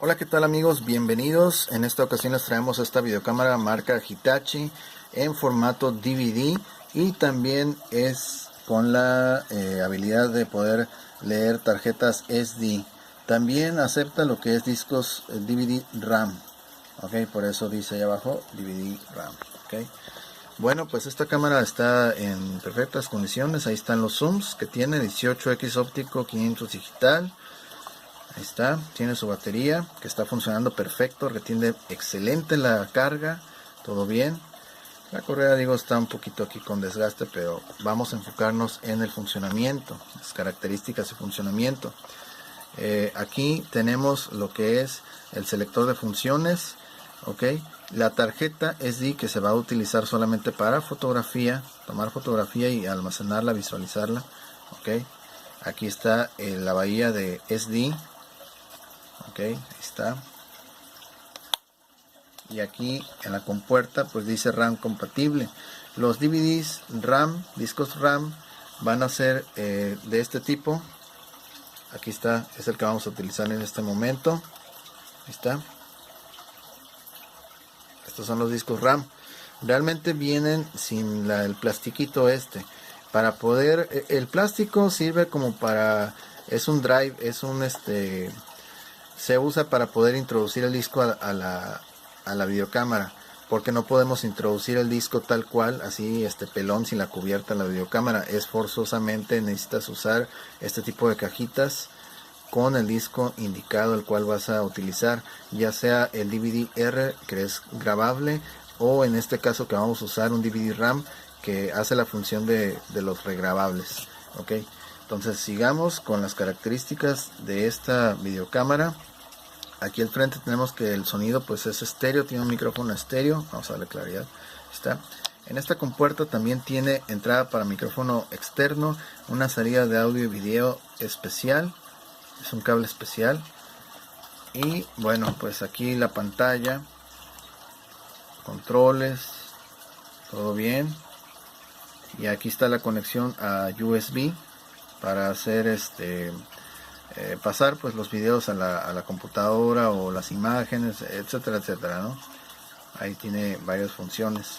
Hola, ¿qué tal amigos? Bienvenidos. En esta ocasión les traemos esta videocámara marca Hitachi en formato DVD y también es con la habilidad de poder leer tarjetas SD. También acepta lo que es discos DVD RAM. Ok, por eso dice ahí abajo DVD RAM. Ok. Bueno, pues esta cámara está en perfectas condiciones. Ahí están los zooms que tiene: 18x óptico, 500 digital. Ahí está, tiene su batería que está funcionando perfecto, retiene excelente la carga, todo bien. La correa, digo, está un poquito aquí con desgaste, pero vamos a enfocarnos en el funcionamiento, las características de funcionamiento. Aquí tenemos lo que es el selector de funciones, ok. La tarjeta SD que se va a utilizar solamente para fotografía, tomar fotografía y almacenarla, visualizarla, ok. Aquí está la bahía de SD. Ok, ahí está. Y aquí en la compuerta pues dice RAM compatible. Los DVDs RAM, discos RAM, van a ser de este tipo. Aquí está, es el que vamos a utilizar en este momento. Ahí está. Estos son los discos RAM. Realmente vienen sin el plastiquito este. Para poder, el plástico sirve como para, es un drive, es un se usa para poder introducir el disco a la videocámara, porque no podemos introducir el disco tal cual, así pelón, sin la cubierta de la videocámara. Es forzosamente necesitas usar este tipo de cajitas con el disco indicado el cual vas a utilizar, ya sea el DVD-R que es grabable, o en este caso que vamos a usar un DVD RAM que hace la función de los regrabables. Ok, entonces sigamos con las características de esta videocámara. Aquí al frente tenemos que el sonido pues es estéreo, tiene un micrófono estéreo. Vamos a darle claridad. Está. En esta compuerta también tiene entrada para micrófono externo, una salida de audio y video especial, es un cable especial. Y bueno, pues aquí la pantalla, controles, todo bien. Y aquí está la conexión a USB para hacer pasar pues los videos a la computadora, o las imágenes, etcétera, etcétera, ¿no? Ahí tiene varias funciones.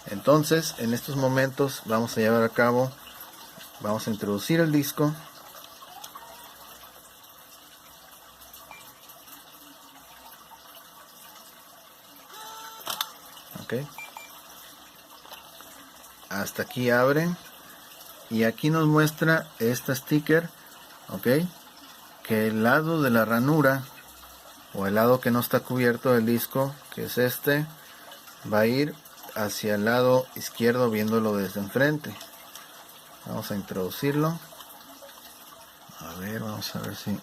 Entonces, en estos momentos vamos a llevar a cabo, vamos a introducir el disco. Ok. Hasta aquí abre. Y aquí nos muestra este sticker, ok, que el lado de la ranura, o el lado que no está cubierto del disco, que es este, va a ir hacia el lado izquierdo viéndolo desde enfrente. Vamos a introducirlo. A ver, vamos a ver si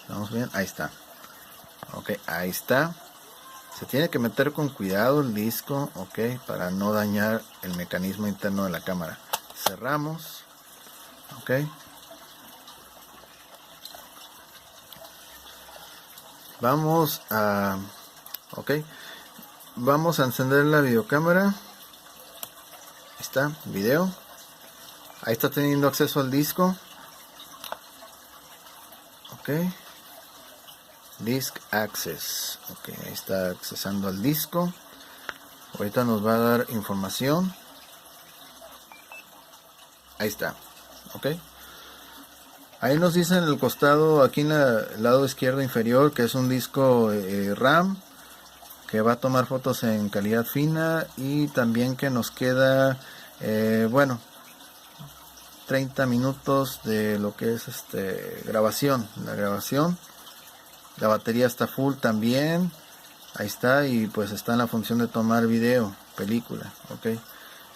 estamos bien. Ahí está. Ok, ahí está. Se tiene que meter con cuidado el disco, ok, para no dañar el mecanismo interno de la cámara. Cerramos. Ok. Vamos a... Ok. Vamos a encender la videocámara. Ahí está, video. Ahí está teniendo acceso al disco. Ok. Disk Access. Ok, ahí está accesando al disco. Ahorita nos va a dar información. Ahí está. Ok. Ahí nos dice en el costado, aquí en el lado izquierdo inferior, que es un disco RAM que va a tomar fotos en calidad fina, y también que nos queda, bueno, 30 minutos de lo que es grabación. La grabación, la batería está full también. Ahí está, y pues está en la función de tomar video, película, ok.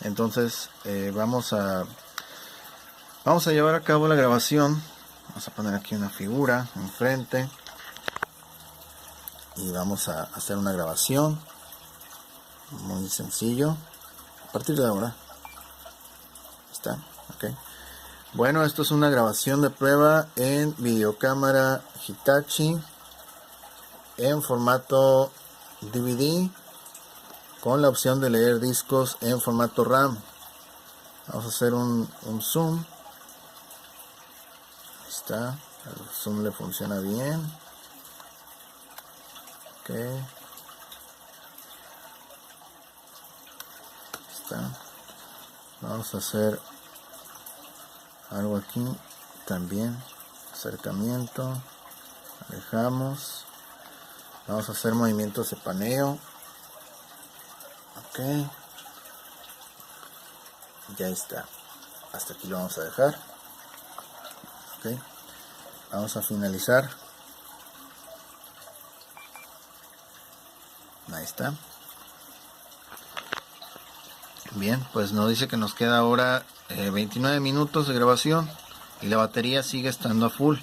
Entonces vamos a llevar a cabo la grabación. Vamos a poner aquí una figura enfrente y vamos a hacer una grabación muy sencillo a partir de ahora. Está, ok. Bueno, esto es una grabación de prueba en videocámara Hitachi en formato DVD con la opción de leer discos en formato RAM. Vamos a hacer un zoom. Ahí está. El zoom le funciona bien. Ok. Está. Vamos a hacer algo aquí también. Acercamiento. Alejamos. Vamos a hacer movimientos de paneo. Ok. Ya está. Hasta aquí lo vamos a dejar. Ok. Vamos a finalizar. Ahí está. Bien, pues nos dice que nos queda ahora 29 minutos de grabación y la batería sigue estando a full.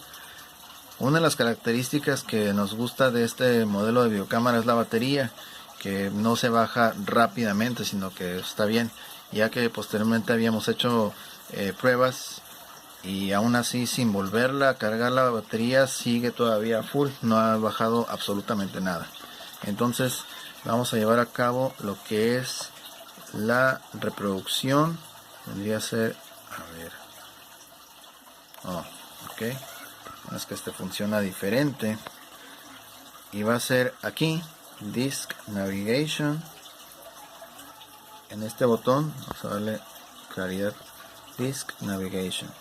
Una de las características que nos gusta de este modelo de videocámara es la batería, que no se baja rápidamente, sino que está bien, ya que posteriormente habíamos hecho pruebas y aún así, sin volverla a cargar, la batería sigue todavía full, no ha bajado absolutamente nada. Entonces vamos a llevar a cabo lo que es la reproducción. Vendría a ser, a ver, ok, es que este funciona diferente y va a ser aquí, Disk Navigation. En este botón vamos a darle claridad, Disk Navigation.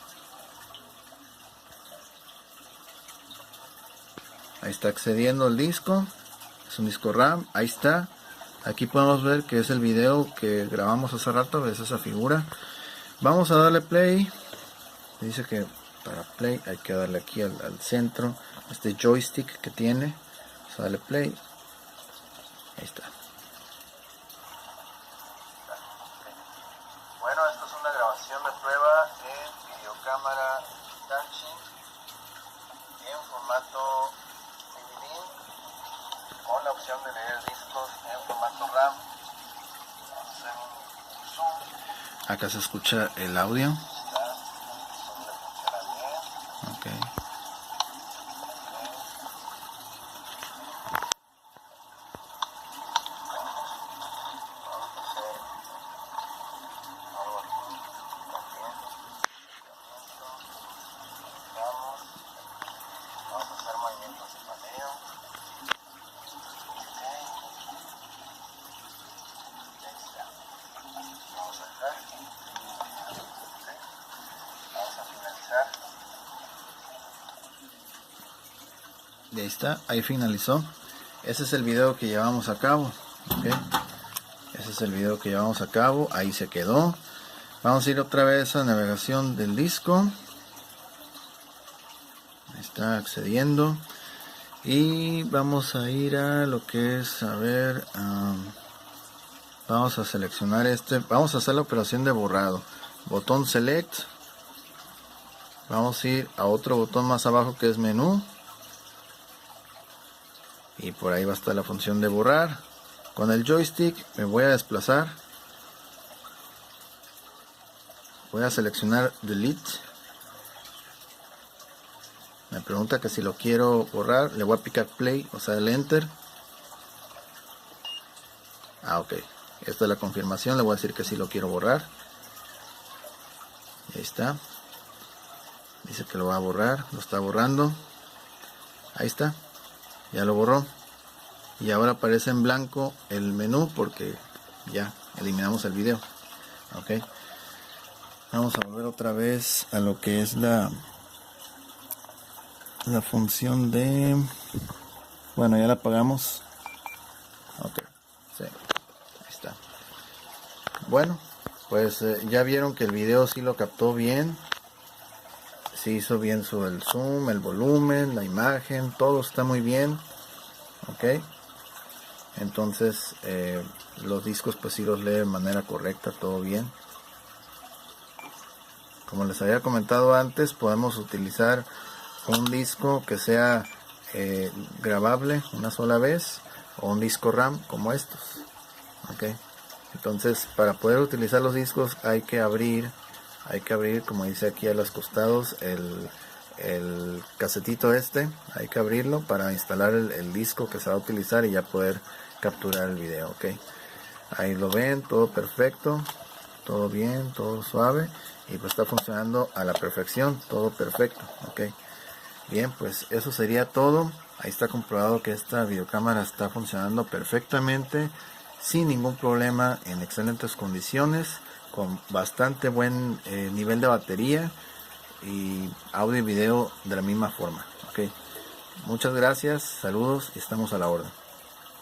Ahí está accediendo el disco, es un disco RAM, ahí está. Aquí podemos ver que es el video que grabamos hace rato, ves esa figura. Vamos a darle play. Dice que para play hay que darle aquí al centro, este joystick que tiene. Vamos a darle play. Ahí está. Bueno, esta es una grabación de prueba en videocámara Hitachi en formato DVD con la opción de leer discos en formato RAM. Vamos a hacer un zoom. Acá se escucha el audio. Okay. Vamos a hacer movimientos de paneo. Vamos a dejar. Vamos a finalizar. Y ahí está, ahí finalizó. Ese es el video que llevamos a cabo. Okay. Ese es el video que llevamos a cabo. Ahí se quedó. Vamos a ir otra vez a navegación del disco. Ahí está accediendo. Y vamos a ir a lo que es, a ver, vamos a seleccionar este. Vamos a hacer la operación de borrado. Botón select. Vamos a ir a otro botón más abajo que es menú. Y por ahí va a estar la función de borrar. Con el joystick me voy a desplazar. Voy a seleccionar delete. Me pregunta que si lo quiero borrar. Le voy a picar play, o sea el enter. Ok. Esta es la confirmación. Le voy a decir que sí lo quiero borrar. Y ahí está. Dice que lo va a borrar. Lo está borrando. Ahí está. Ya lo borró. Y ahora aparece en blanco el menú porque ya eliminamos el video. Ok. Vamos a volver otra vez a lo que es la función de... Bueno, ya la apagamos. Ok. Sí. Ahí está. Bueno, pues ya vieron que el video sí lo captó bien. Sí hizo bien el zoom, el volumen, la imagen, todo está muy bien. Ok. Entonces los discos pues sí los lee de manera correcta, todo bien. Como les había comentado antes, podemos utilizar un disco que sea grabable una sola vez o un disco RAM como estos. Okay. Entonces para poder utilizar los discos hay que abrir como dice aquí a los costados el casetito este, hay que abrirlo para instalar el disco que se va a utilizar y ya poder capturar el video. Okay. Ahí lo ven, todo perfecto, todo bien, todo suave y pues está funcionando a la perfección, todo perfecto. Okay. Bien, pues eso sería todo. Ahí está comprobado que esta videocámara está funcionando perfectamente, sin ningún problema, en excelentes condiciones, con bastante buen nivel de batería y audio y video de la misma forma. Ok, muchas gracias, saludos y estamos a la orden.